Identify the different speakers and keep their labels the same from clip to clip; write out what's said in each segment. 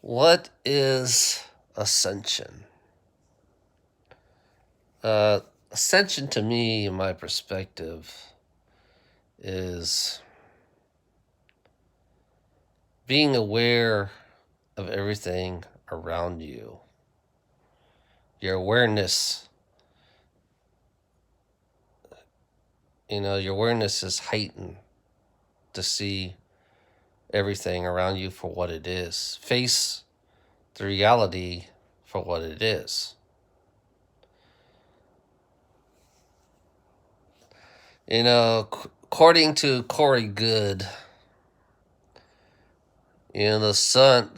Speaker 1: What is ascension? Uh, Ascension to me, in my perspective, is being aware of everything around you. Your awareness, your awareness is heightened to see everything around you for what it is. Face the reality for what it is. According to Corey Good, the sun,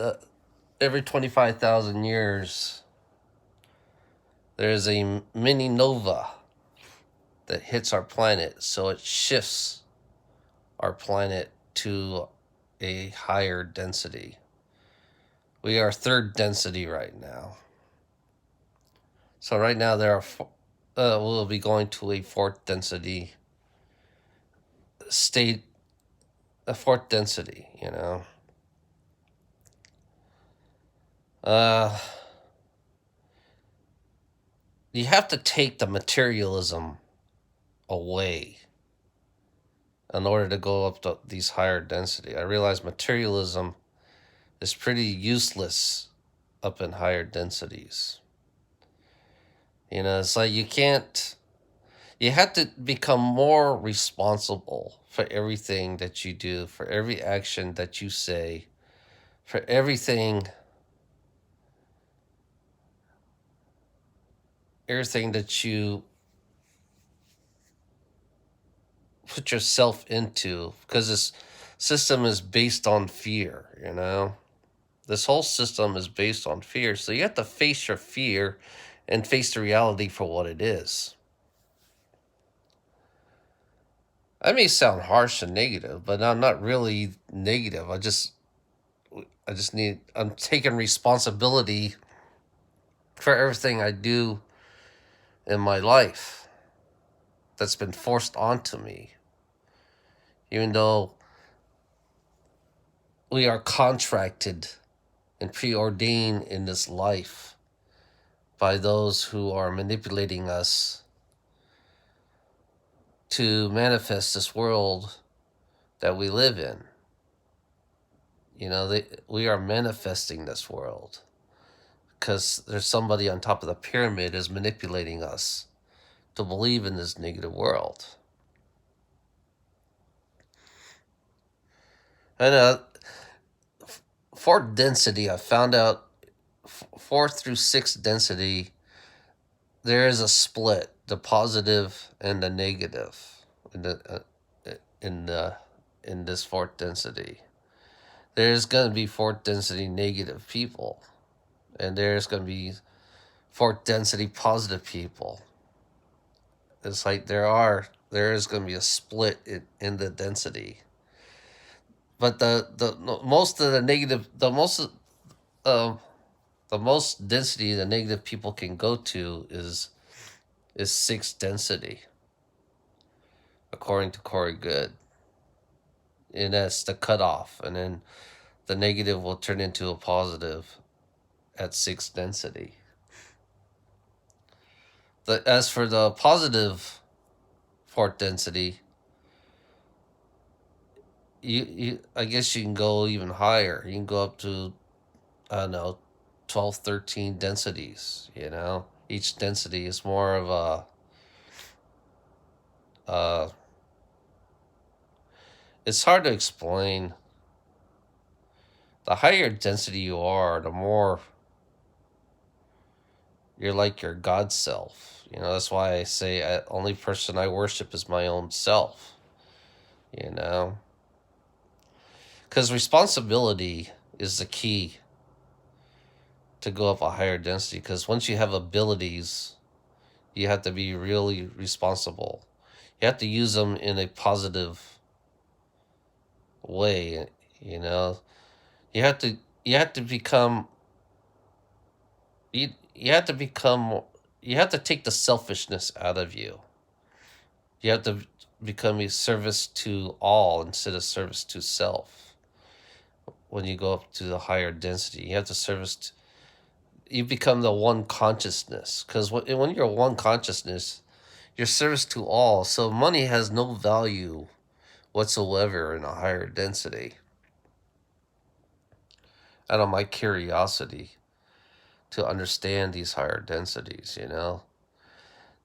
Speaker 1: every 25,000 years, there's a mini nova that hits our planet, so it shifts our planet to a higher density. We are third density right now. So right now we'll be going to a fourth density state, a fourth density. Uh, you have to take the materialism away in order to go up to these higher density. I realize materialism is pretty useless up in higher densities. It's like you have to become more responsible for everything that you do, for every action that you say, for everything that you put yourself into, because this system is based on fear. This whole system is based on fear. So you have to face your fear and face the reality for what it is. I may sound harsh and negative, but I'm not really negative. I'm taking responsibility for everything I do in my life that's been forced onto me. Even though we are contracted and preordained in this life by those who are manipulating us to manifest this world that we live in. We are manifesting this world because there's somebody on top of the pyramid is manipulating us to believe in this negative world. And fourth density, I found out fourth through sixth density, there is a split, the positive and the negative in this fourth density. There's going to be fourth density negative people, and there's going to be fourth density positive people. It's like there is going to be a split in the density. But the most of the negative, the most density the negative people can go to is sixth density, according to Corey Good. And that's the cutoff, and then the negative will turn into a positive at sixth density. As for the positive fourth density, I guess you can go even higher. You can go up to, I don't know, 12, 13 densities. Each density is more of it's hard to explain. The higher density you are, the more you're like your God self. That's why I say only person I worship is my own self. Because responsibility is the key to go up a higher density. Because once you have abilities, you have to be really responsible. You have to use them in a positive way. You have to become you have to take the selfishness out of you. You have to become a service to all instead of service to self. when you go up to the higher density. You have to service. You become the one consciousness, because when you're one consciousness, you're service to all. So money has no value whatsoever in a higher density. Out of my curiosity to understand these higher densities,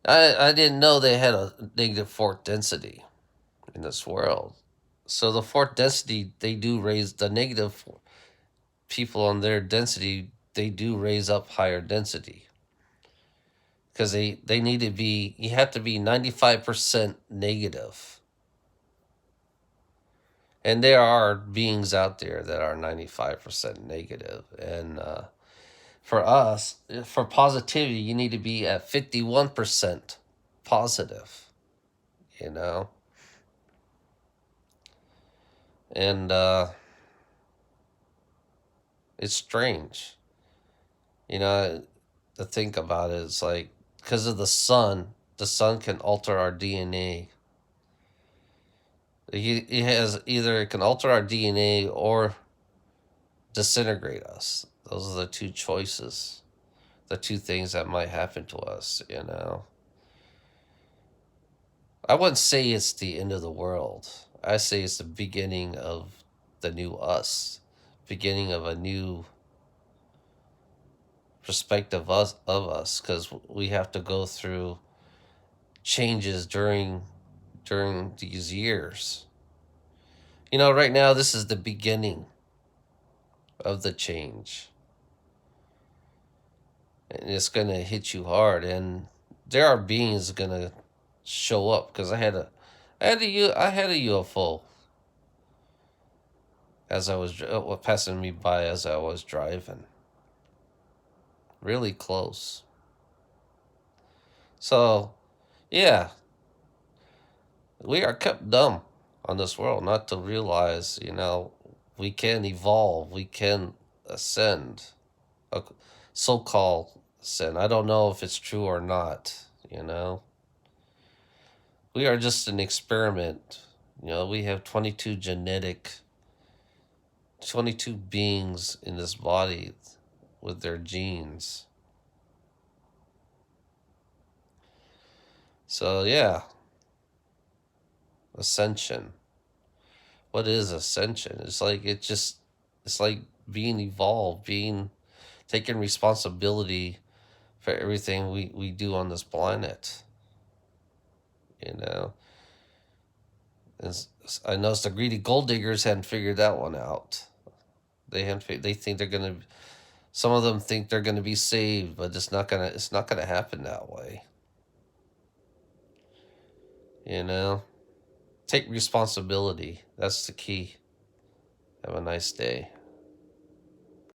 Speaker 1: I didn't know they had a negative fourth density in this world. So the fourth density, they do raise the negative people on their density, they do raise up higher density. Because they need to be, you have to be 95% negative. And there are beings out there that are 95% negative. And for us, for positivity, you need to be at 51% positive, you know? And it's strange, to think about it. It's like, because of the sun can alter our DNA. It can alter our DNA or disintegrate us. Those are the two choices, the two things that might happen to us. I wouldn't say it's the end of the world. I say it's the beginning of the new us, beginning of a new perspective of us, because we have to go through changes during these years. Right now this is the beginning of the change, and it's gonna hit you hard. And there are beings gonna show up, because I had a UFO as I was passing me by as I was driving, really close. So yeah, we are kept dumb on this world not to realize, we can evolve, we can ascend, a so-called ascend. I don't know if it's true or not. We are just an experiment. We have 22 beings in this body with their genes. So yeah, ascension. What is ascension? It's like being evolved, taking responsibility for everything we do on this planet. You know, and I noticed the greedy gold diggers hadn't figured that one out. They think they're gonna. Some of them think they're gonna be saved, but It's not gonna happen that way. You know, take responsibility. That's the key. Have a nice day.